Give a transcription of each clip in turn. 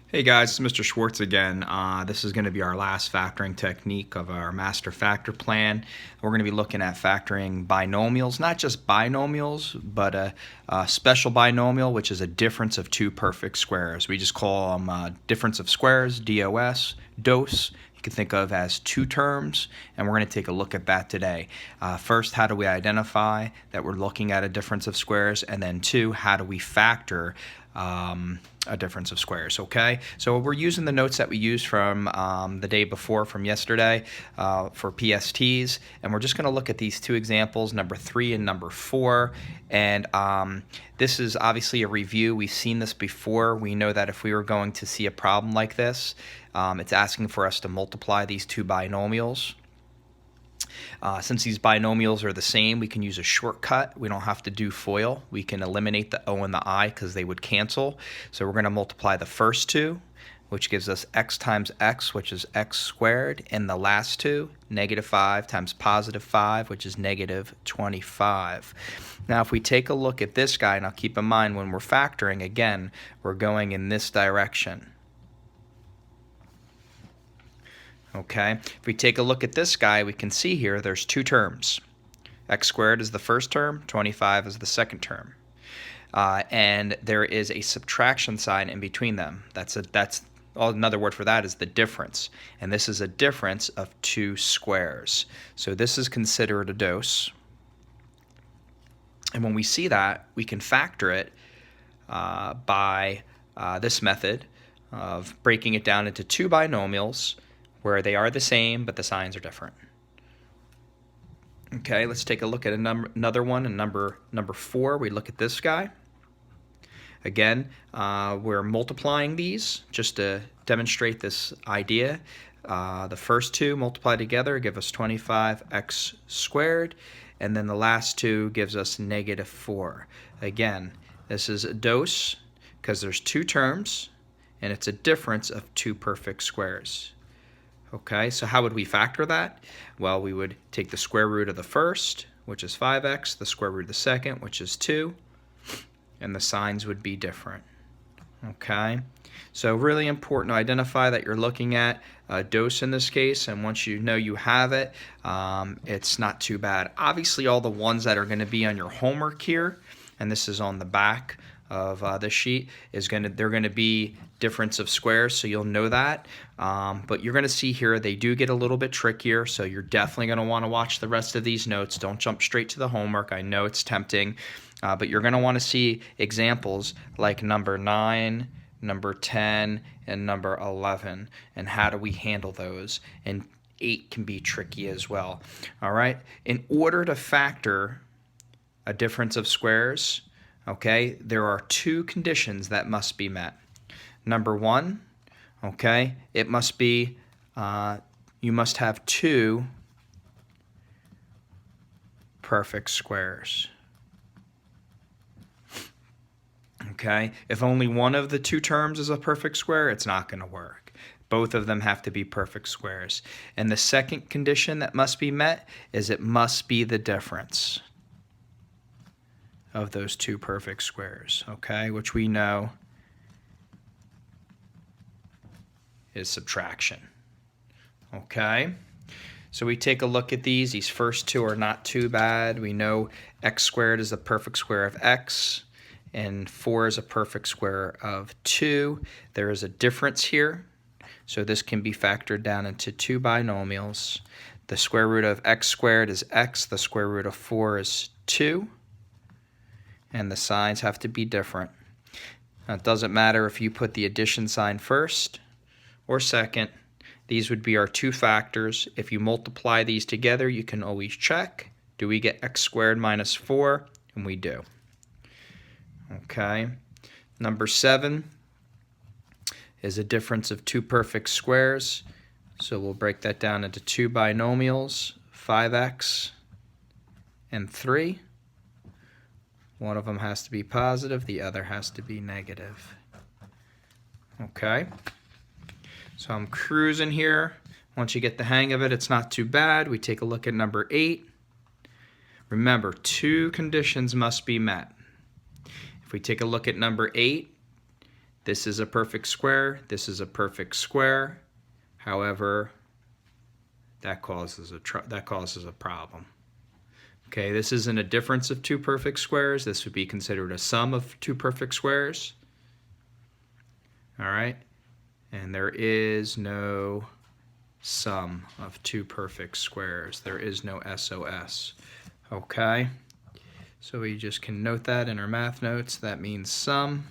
Hey guys, it's Mr. Schwartz again. This is going to be our last factoring technique of our master factor plan. We're going to be looking at factoring binomials, not just binomials, but a special binomial, which is a difference of two perfect squares. We just call them difference of squares, DOS, DOS. You can think of as two terms, and we're going to take a look at that today. First, how do we identify that we're looking at a difference of squares? And then two, how do we factor a difference of squares? Okay, so we're using the notes that we used from the day before, from yesterday, for PSTs, and we're just going to look at these two examples, number 3 and number 4. And this is obviously a review. We've seen this before. We know that if we were going to see a problem like this, it's asking for us to multiply these two binomials. Since these binomials are the same, we can use a shortcut. We don't have to do FOIL. We can eliminate the O and the I because they would cancel. So we're going to multiply the first two, which gives us x times x, which is x squared, and the last two, negative 5 times positive 5, which is negative 25. Now if we take a look at this guy, now keep in mind when we're factoring, again, we're going in this direction. Okay, if we take a look at this guy, we can see here there's two terms. X squared is the first term, 25 is the second term. And there is a subtraction sign in between them. Another word for that is the difference. And this is a difference of two squares. So this is considered a dose. And when we see that, we can factor it by this method of breaking it down into two binomials where they are the same but the signs are different. Okay, let's take a look at another one. In number 4, we look at this guy. Again, we're multiplying these just to demonstrate this idea. The first two multiplied together give us 25x squared, and then the last two gives us negative 4. Again, this is a dose because there's two terms, and it's a difference of two perfect squares. Okay, so how would we factor that? Well, we would take the square root of the first, which is 5x, the square root of the second, which is 2, and the signs would be different. Okay, so really important to identify that you're looking at a dose in this case, and once you know you have it, it's not too bad. Obviously, all the ones that are going to be on your homework here, and this is on the back of this sheet, they're going to be difference of squares, so you'll know that. But you're going to see here they do get a little bit trickier, so you're definitely going to want to watch the rest of these notes. Don't jump straight to the homework. I know it's tempting, but you're going to want to see examples like number 9, number 10, and number 11, and how do we handle those. And 8 can be tricky as well. All right, in order to factor a difference of squares, okay, there are two conditions that must be met. Number 1, okay, it must be, you must have two perfect squares. Okay, if only one of the two terms is a perfect square, it's not going to work. Both of them have to be perfect squares. And the second condition that must be met is it must be the difference of those two perfect squares, okay, which we know is subtraction. Okay, so we take a look at these. These first two are not too bad. We know x squared is a perfect square of x, and 4 is a perfect square of 2. There is a difference here, so this can be factored down into two binomials. The square root of x squared is x, the square root of 4 is 2, and the signs have to be different. Now, it doesn't matter if you put the addition sign first or second. These would be our two factors. If you multiply these together, you can always check. Do we get x squared minus 4? And we do. Okay. Number 7 is a difference of two perfect squares. So we'll break that down into two binomials, 5x and 3. One of them has to be positive, the other has to be negative. Okay. So I'm cruising here. Once you get the hang of it, it's not too bad. We take a look at number 8. Remember, two conditions must be met. If we take a look at number 8, This is a perfect square. This is a perfect square. However, that causes a problem. Okay, this isn't a difference of two perfect squares. This would be considered a sum of two perfect squares. All right, and there is no sum of two perfect squares. There is no SOS. Okay, so we just can note that in our math notes. That means sum.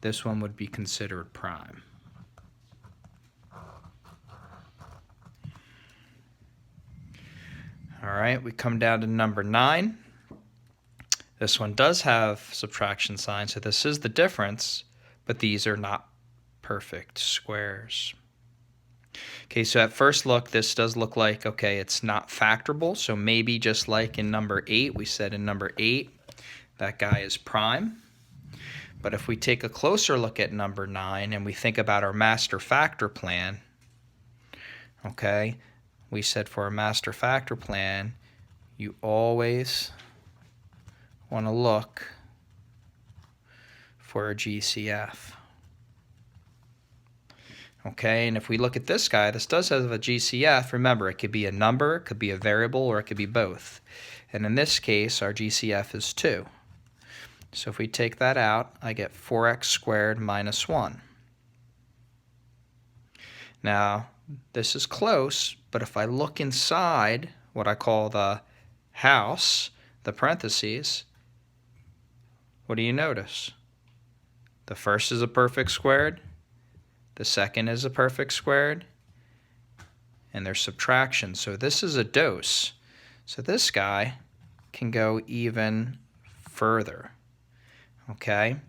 This one would be considered prime. All right, we come down to number 9. This one does have subtraction sign, so this is the difference, but these are not perfect squares. Okay, so at first look, this does look like, okay, it's not factorable, so maybe just like in number 8, we said in number 8, that guy is prime. But if we take a closer look at number 9 and we think about our master factor plan, okay, we said for a master factor plan, you always want to look for a GCF. Okay, and if we look at this guy, this does have a GCF. Remember, it could be a number, it could be a variable, or it could be both. And in this case, our GCF is 2. So if we take that out, I get 4x squared minus 1. Now, this is close, but if I look inside what I call the house, the parentheses, what do you notice? The first is a perfect squared, the second is a perfect squared, and there's subtraction. So this is a dose. So this guy can go even further. Okay, I'm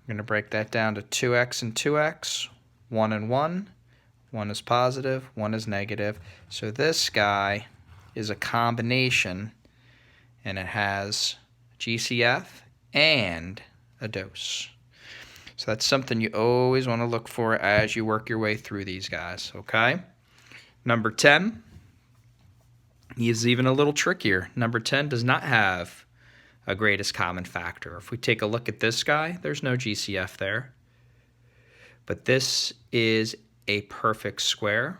going to break that down to 2x and 2x, 1 and 1. 1 is positive, 1 is negative. So this guy is a combination, and it has GCF and a dose. So that's something you always want to look for as you work your way through these guys, okay? Number 10 is even a little trickier. Number 10 does not have a greatest common factor. If we take a look at this guy, there's no GCF there. But this is a perfect square,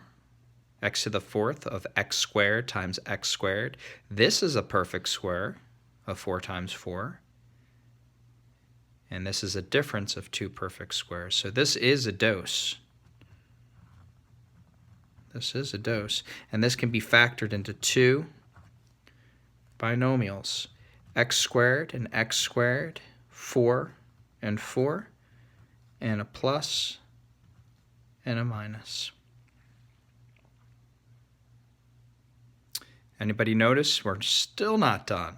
x to the 4th of x squared times x squared. This is a perfect square of 4 times 4. And this is a difference of two perfect squares. So this is a dose. This is a dose. And this can be factored into two binomials. X squared and x squared, 4 and 4, and a plus and a minus. Anybody notice? We're still not done.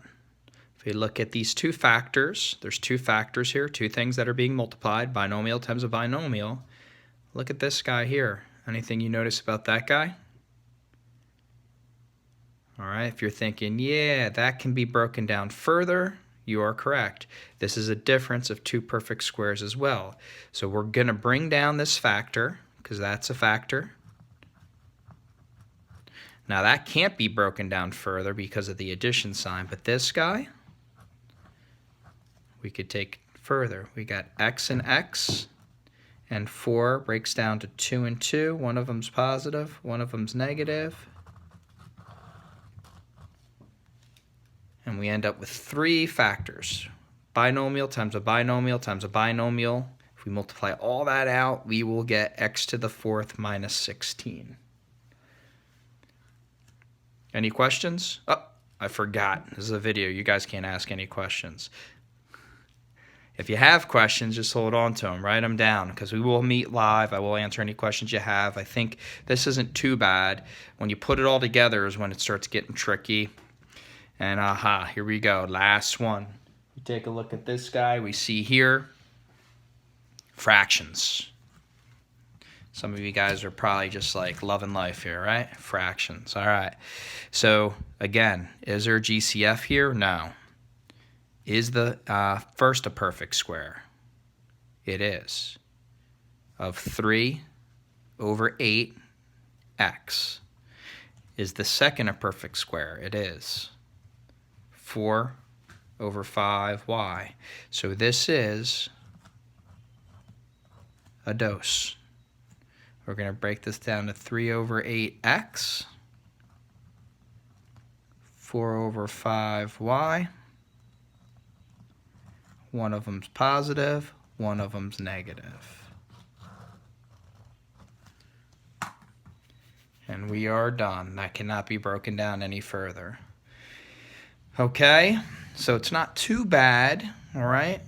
If we look at these two factors, there's two factors here, two things that are being multiplied, binomial times a binomial. Look at this guy here. Anything you notice about that guy? All right, if you're thinking, yeah, that can be broken down further, you are correct. This is a difference of two perfect squares as well. So we're going to bring down this factor, because that's a factor. Now that can't be broken down further because of the addition sign, but this guy, we could take further. We got x and x, and 4 breaks down to 2 and 2. One of them's positive, one of them's negative. And we end up with 3 factors. Binomial times a binomial times a binomial. If we multiply all that out, we will get x to the 4th minus 16. Any questions? Oh, I forgot. This is a video. You guys can't ask any questions. If you have questions, just hold on to them. Write them down, because we will meet live. I will answer any questions you have. I think this isn't too bad. When you put it all together is when it starts getting tricky. And here we go. Last one. You take a look at this guy. We see here fractions. Some of you guys are probably just like loving life here, right? Fractions. All right. So again, is there a GCF here? No. Is the first a perfect square? It is. Of 3 over 8x. Is the second a perfect square? It is. 4 over 5y. So this is a dose. We're going to break this down to 3 over 8x, 4 over 5y. One of them's positive, one of them's negative. And we are done. That cannot be broken down any further. Okay, so it's not too bad, all right?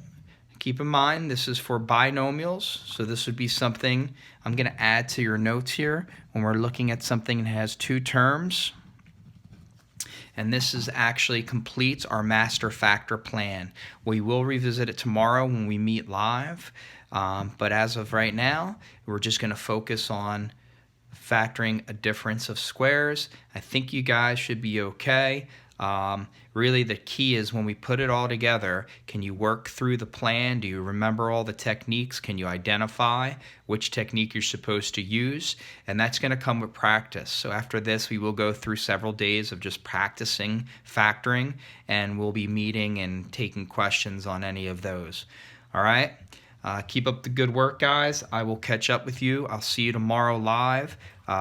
Keep in mind, this is for binomials, so this would be something I'm going to add to your notes here when we're looking at something that has two terms. And this is actually completes our master factor plan. We will revisit it tomorrow when we meet live, but as of right now, we're just going to focus on factoring a difference of squares. I think you guys should be okay. Really the key is when we put it all together, can you work through the plan? Do you remember all the techniques? Can you identify which technique you're supposed to use? And that's going to come with practice. So after this, we will go through several days of just practicing factoring, and we'll be meeting and taking questions on any of those. All right? Keep up the good work, guys. I will catch up with you. I'll see you tomorrow live.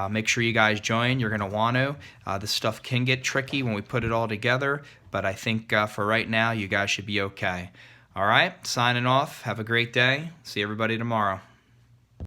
Make sure you guys join. You're going to want to. This stuff can get tricky when we put it all together, but I think for right now, you guys should be okay. All right, signing off. Have a great day. See everybody tomorrow.